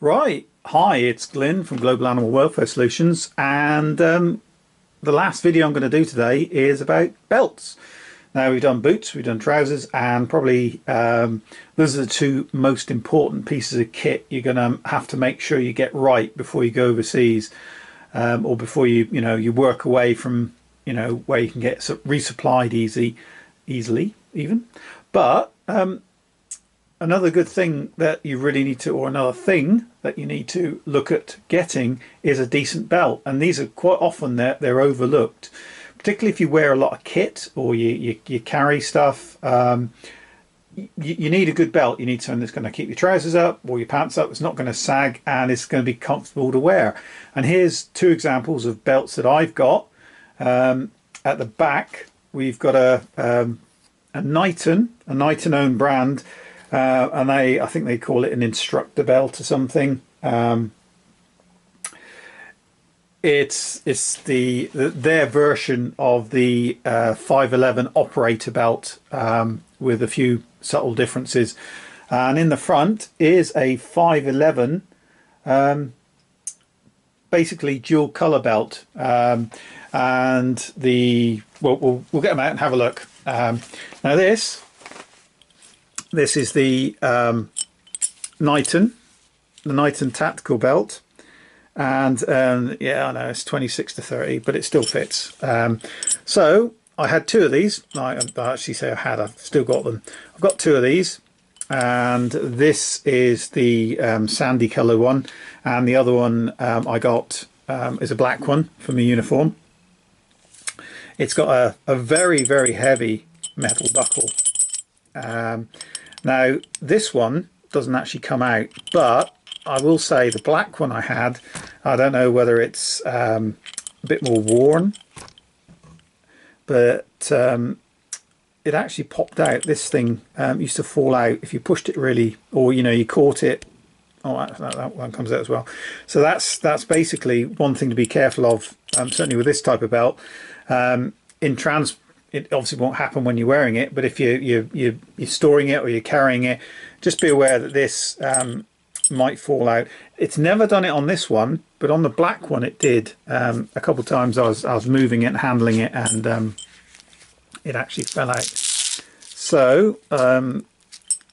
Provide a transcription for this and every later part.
Right. Hi, it's Glyn from Global Animal Welfare Solutions, and the last video I'm going to do today is about belts. Now, we've done boots, we've done trousers, and probably those are the two most important pieces of kit you're going to have to make sure you get right before you go overseas, or before you work away from where you can get resupplied easily even. But another good thing that you really need to, or another thing that you need to look at getting, is a decent belt. And these are quite often they're overlooked, particularly if you wear a lot of kit or you carry stuff. You need a good belt. You need something that's going to keep your trousers up or your pants up. It's not going to sag and it's going to be comfortable to wear. And here's two examples of belts that I've got. At the back, we've got a Niton owned brand. And I think they call it an instructor belt or something. It's their version of the 511 operator belt, with a few subtle differences. And in the front is a 511, basically dual color belt. And we'll get them out and have a look. Now this is the Niton tactical belt, and yeah, I know it's 26-30, but it still fits. So I had two of these. I actually say I've still got them. I've got two of these, and this is the sandy colour one, and the other one I got is a black one for my uniform. It's got a very, very heavy metal buckle. Now this one doesn't actually come out, but I will say the black one I had, I don't know whether it's a bit more worn, but it actually popped out. This thing used to fall out if you pushed it really, or you caught it. Oh, that one comes out as well. So that's basically one thing to be careful of, certainly with this type of belt. It obviously won't happen when you're wearing it, but if you're storing it or you're carrying it, just be aware that this might fall out. It's never done it on this one, but on the black one it did. A couple of times I was moving it and handling it, and it actually fell out. So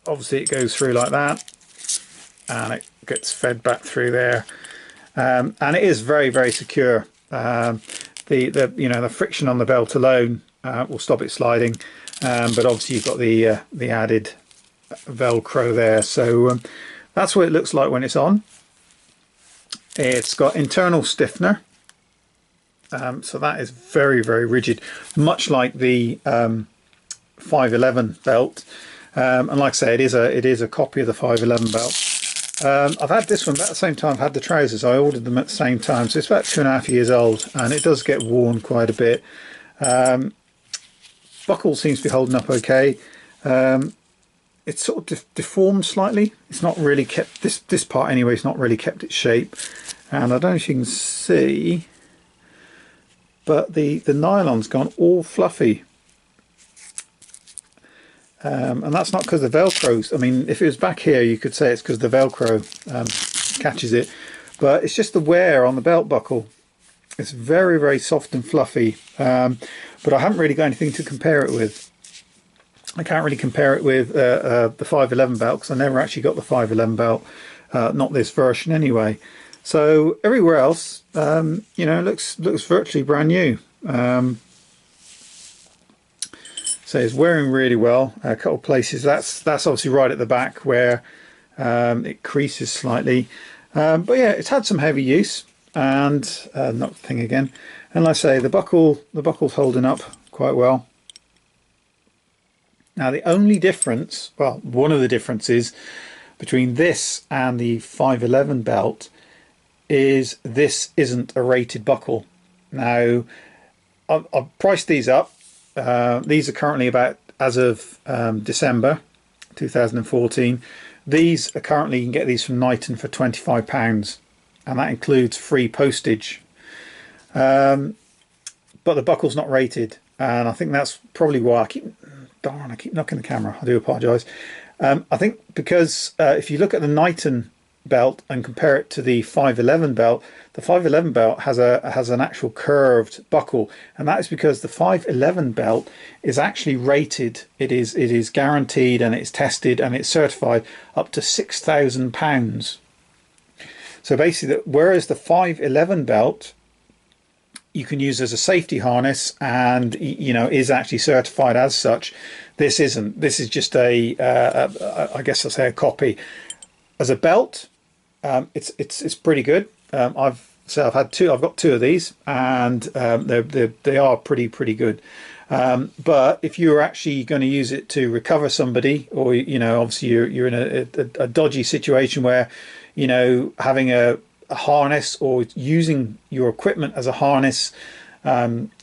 obviously it goes through like that, and it gets fed back through there, and it is very, very secure. The friction on the belt alone will stop it sliding, but obviously you've got the added Velcro there. So that's what it looks like when it's on. It's got internal stiffener, so that is very, very rigid, much like the 511 belt. And like I say, it is a copy of the 511 belt. I've had this one about the same time I've had the trousers. I ordered them at the same time, so it's about 2.5 years old, and it does get worn quite a bit. Buckle seems to be holding up okay. It's sort of deformed slightly. It's not really kept, this part anyway, it's not really kept its shape. And I don't know if you can see, but the nylon's gone all fluffy. And that's not because the Velcro's, I mean, if it was back here you could say it's because the Velcro catches it, but it's just the wear on the belt buckle. It's very, very soft and fluffy, but I haven't really got anything to compare it with. I can't really compare it with the 511 belt, because I never actually got the 511 belt, not this version anyway. So everywhere else, looks virtually brand new. So it's wearing really well. A couple of places, that's obviously right at the back where it creases slightly, but yeah, it's had some heavy use. And not the thing again, and like I say, the buckle's holding up quite well. Now the only difference, well, one of the differences between this and the 511 belt is this isn't a rated buckle. Now I've priced these up. These are currently about, as of December 2014, these are currently, you can get these from Niton for £25, and that includes free postage. But the buckle's not rated, and I think that's probably why I keep knocking the camera. I do apologise. I think because if you look at the Niton belt and compare it to the 511 belt, the 511 belt has an actual curved buckle, and that is because the 511 belt is actually rated. It is guaranteed, and it's tested, and it's certified up to £6,000. So basically, whereas the 511 belt you can use as a safety harness and is actually certified as such, this isn't. This is just I guess I'll say a copy. As a belt, it's pretty good. I've got two of these, and they are pretty good. But if you're actually going to use it to recover somebody, or obviously you're in a dodgy situation where having a harness or using your equipment as a harness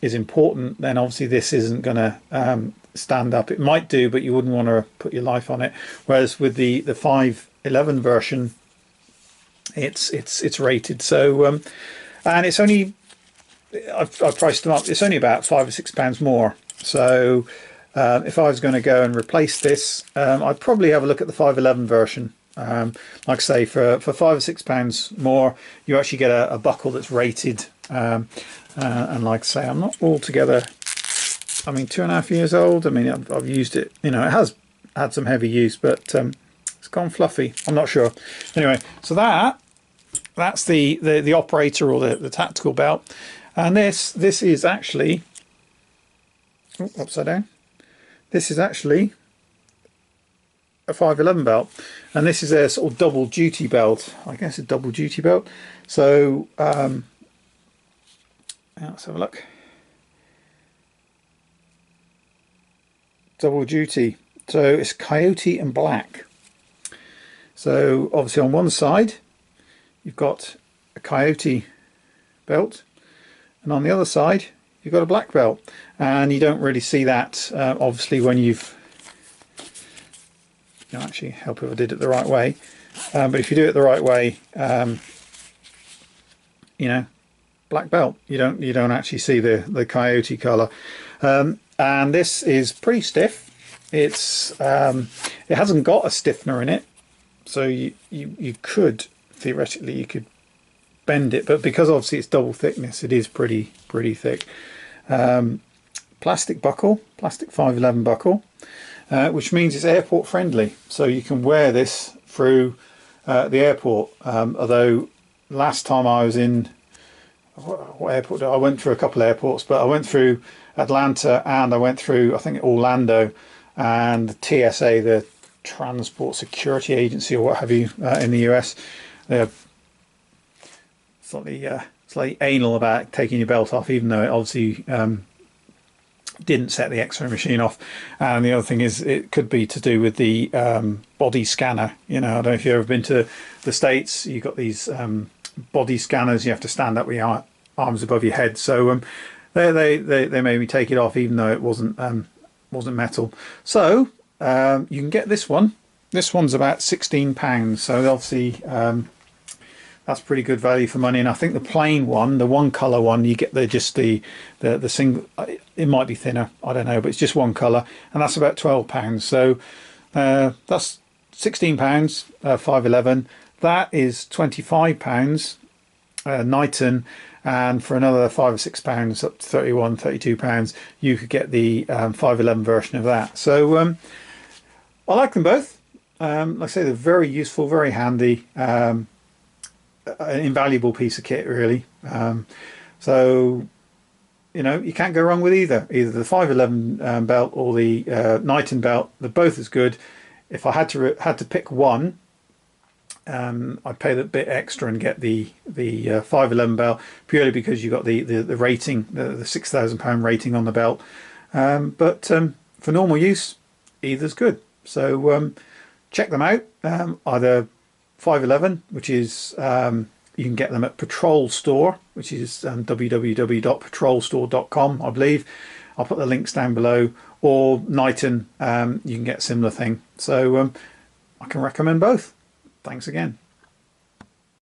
is important, then obviously this isn't going to stand up. It might do, but you wouldn't want to put your life on it. Whereas with the 511 version, it's rated. So and it's only, I've priced them up, it's only about £5 or £6 more. So if I was going to go and replace this, I'd probably have a look at the 511 version. Like I say, for £5 or £6 more, you actually get a buckle that's rated. And like I say, I'm not altogether, 2.5 years old. I've used it, it has had some heavy use, but it's gone fluffy. I'm not sure. Anyway, so that's the operator, or the tactical belt. And this is actually, upside down, this is actually a 511 belt, and this is a sort of double duty belt. I guess a double duty belt. So let's have a look. Double duty. So it's coyote and black. So obviously on one side you've got a coyote belt, and on the other side you've got a black belt, and you don't really see that obviously when you've actually help if I did it the right way, but if you do it the right way, black belt, you don't actually see the coyote color. And this is pretty stiff. It hasn't got a stiffener in it, so you could theoretically you could bend it, but because obviously it's double thickness, it is pretty thick. Plastic buckle, plastic 511 buckle, which means it's airport friendly, so you can wear this through the airport. Although last time I was in, what airport? I went through a couple of airports, but I went through Atlanta and I went through, I think, Orlando, and the TSA, the Transport Security Agency or what have you, in the US. They're slightly anal about taking your belt off, even though it obviously didn't set the X-ray machine off. And the other thing is, it could be to do with the body scanner. I don't know if you've ever been to the States. You've got these body scanners. You have to stand up with your arms above your head. So they made me take it off, even though it wasn't metal. So you can get this one. This one's about £16. So obviously that's pretty good value for money. And I think the plain one, the one colour one, you get the single. It might be thinner, I don't know, but it's just one colour, and that's about £12. So that's £16, 511. That is £25, Niton, and for another £5 or £6, up to £31, £32, you could get the 511 version of that. So I like them both. Like I say, they're very useful, very handy. An invaluable piece of kit, really. So you can't go wrong with either the 511 belt or the Niton belt. They're both as good. If I had to pick one, I'd pay that bit extra and get the 511 belt, purely because you got the rating, the £6,000 rating on the belt. But for normal use, either's good. So check them out. Either 511, which is you can get them at Patrol Store, which is www.patrolstore.com, I believe. I'll put the links down below. Or Niton, you can get a similar thing. So I can recommend both. Thanks again.